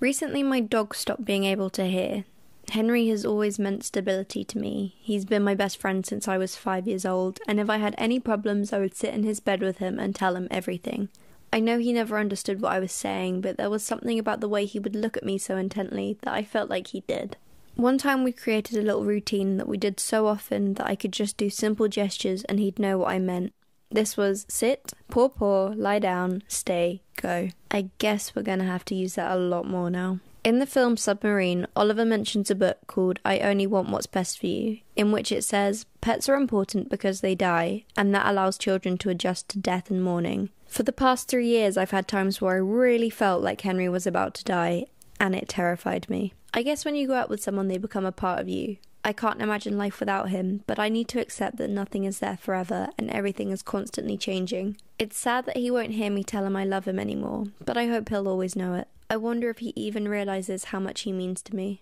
Recently, my dog stopped being able to hear. Henry has always meant stability to me. He's been my best friend since I was 5 years old, and if I had any problems, I would sit in his bed with him and tell him everything. I know he never understood what I was saying, but there was something about the way he would look at me so intently that I felt like he did. One time we created a little routine that we did so often that I could just do simple gestures and he'd know what I meant. This was sit, paw, lie down, stay, go. I guess we're gonna have to use that a lot more now. In the film Submarine, Oliver mentions a book called I Only Want What's Best for You, in which it says, pets are important because they die, and that allows children to adjust to death and mourning. For the past 3 years, I've had times where I really felt like Henry was about to die, and it terrified me. I guess when you go out with someone, they become a part of you. I can't imagine life without him, but I need to accept that nothing is there forever and everything is constantly changing. It's sad that he won't hear me tell him I love him anymore, but I hope he'll always know it. I wonder if he even realises how much he means to me.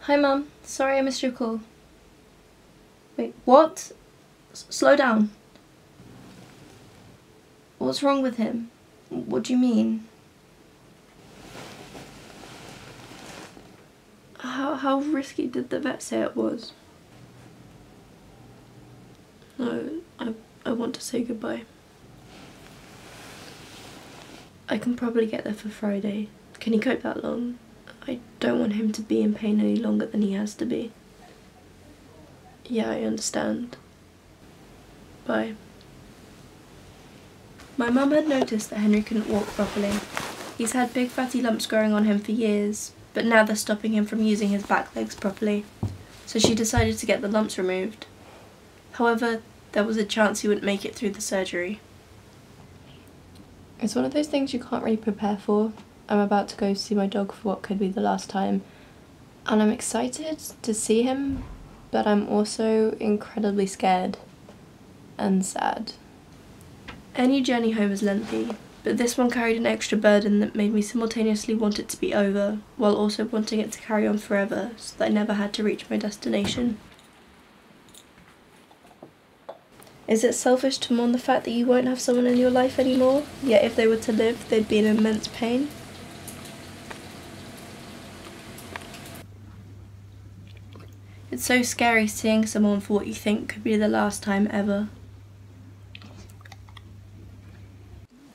Hi Mum, sorry I missed your call. Wait, what? Slow down. What's wrong with him? What do you mean? How risky did the vet say it was? No, I want to say goodbye. I can probably get there for Friday. Can he cope that long? I don't want him to be in pain any longer than he has to be. Yeah, I understand. Bye. My mum had noticed that Henry couldn't walk properly. He's had big fatty lumps growing on him for years, but now they're stopping him from using his back legs properly, so she decided to get the lumps removed. However, there was a chance he wouldn't make it through the surgery. It's one of those things you can't really prepare for. I'm about to go see my dog for what could be the last time, and I'm excited to see him, but I'm also incredibly scared and sad. Any journey home is lengthy, but this one carried an extra burden that made me simultaneously want it to be over, while also wanting it to carry on forever, so that I never had to reach my destination. Is it selfish to mourn the fact that you won't have someone in your life anymore, yet if they were to live, they'd be in immense pain? It's so scary seeing someone for what you think could be the last time ever.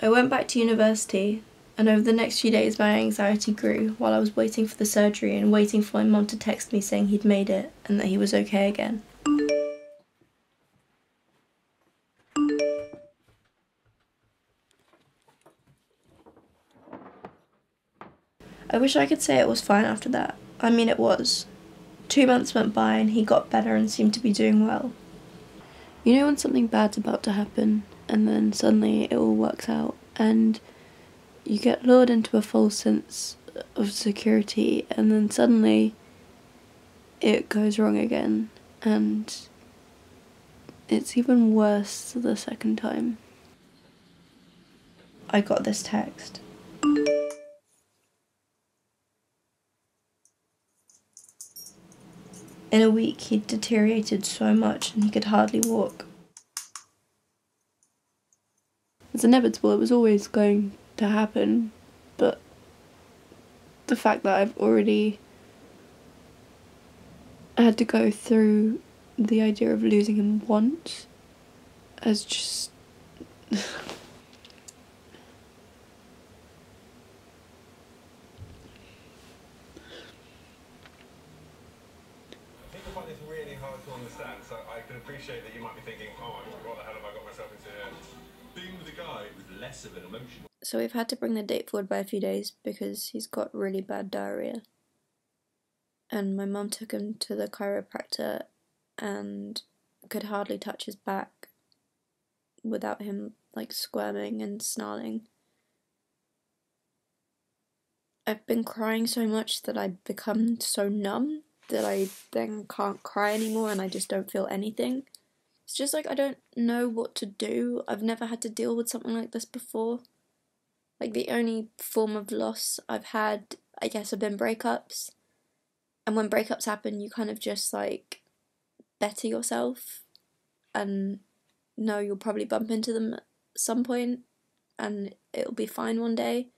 I went back to university, and over the next few days my anxiety grew while I was waiting for the surgery and waiting for my mum to text me saying he'd made it and that he was okay again. I wish I could say it was fine after that. I mean, it was. 2 months went by and he got better and seemed to be doing well. You know when something bad's about to happen and then suddenly it all works out and you get lured into a false sense of security and then suddenly it goes wrong again and it's even worse the second time. I got this text. In a week he'd deteriorated so much and he could hardly walk. It's inevitable, it was always going to happen, but the fact that I've already had to go through the idea of losing him once has just... I find this really hard to understand, so I can appreciate that you might be thinking, oh, what the hell have I got myself into here? Being with a guy with less of an emotional... So we've had to bring the date forward by a few days because he's got really bad diarrhea. And my mum took him to the chiropractor and could hardly touch his back without him like squirming and snarling. I've been crying so much that I've become so numb that I then can't cry anymore and I just don't feel anything. It's just like I don't know what to do. I've never had to deal with something like this before. Like the only form of loss I've had, I guess, have been breakups. And when breakups happen, you kind of just like better yourself and know you'll probably bump into them at some point and it'll be fine one day.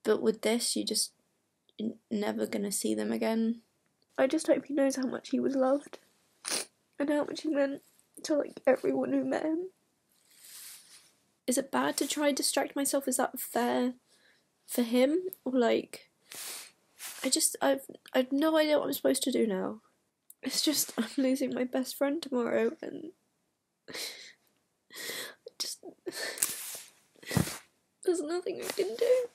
But with this, you're never gonna see them again. I just hope he knows how much he was loved and how much he meant to like everyone who met him. Is it bad to try and distract myself? Is that fair for him? Or like, I've no idea what I'm supposed to do now. It's just, I'm losing my best friend tomorrow and there's nothing I can do.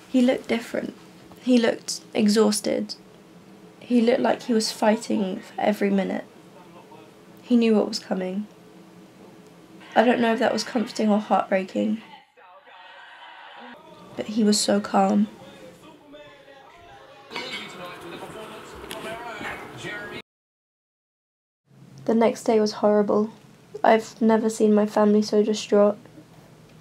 He looked different. He looked exhausted. He looked like he was fighting for every minute. He knew what was coming. I don't know if that was comforting or heartbreaking, but he was so calm. The next day was horrible. I've never seen my family so distraught.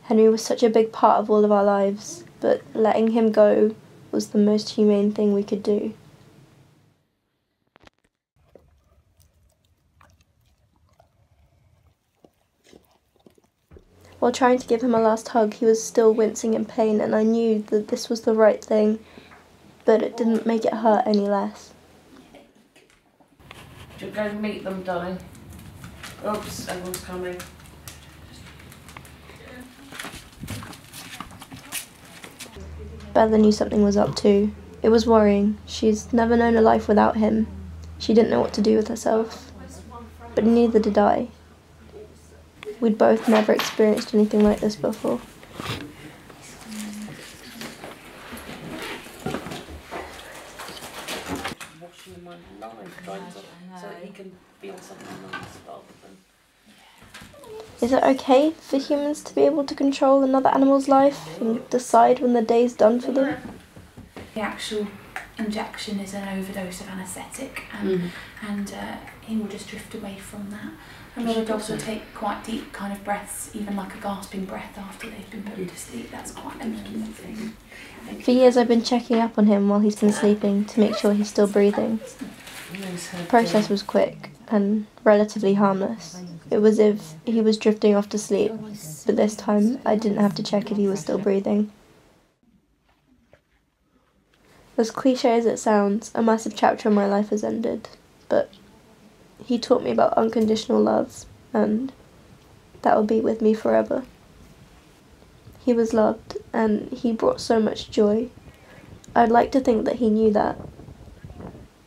Henry was such a big part of all of our lives, but letting him go was the most humane thing we could do. While trying to give him a last hug, he was still wincing in pain, and I knew that this was the right thing, but it didn't make it hurt any less. Just go and meet them, darling. Oops, everyone's coming. Bella knew something was up too. It was worrying. She's never known a life without him. She didn't know what to do with herself. But neither did I. We'd both never experienced anything like this before. Watching him live, trying to, so that he can feel something nice rather than... Is it okay for humans to be able to control another animal's life and decide when the day's done for them? The actual injection is an overdose of anaesthetic, and he will just drift away from that. A lot of dogs will take quite deep kind of breaths, even like a gasping breath after they've been put to sleep. That's quite a normal thing. For years I've been checking up on him while he's been sleeping to make sure he's still breathing. The process was quick and relatively harmless. It was as if he was drifting off to sleep, but this time I didn't have to check if he was still breathing. As cliche as it sounds, a massive chapter in my life has ended, but he taught me about unconditional love, and that will be with me forever. He was loved, and he brought so much joy. I'd like to think that he knew that.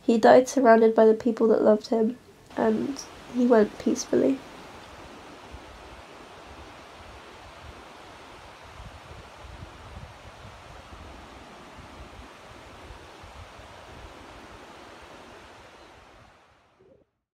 He died surrounded by the people that loved him, and he went peacefully.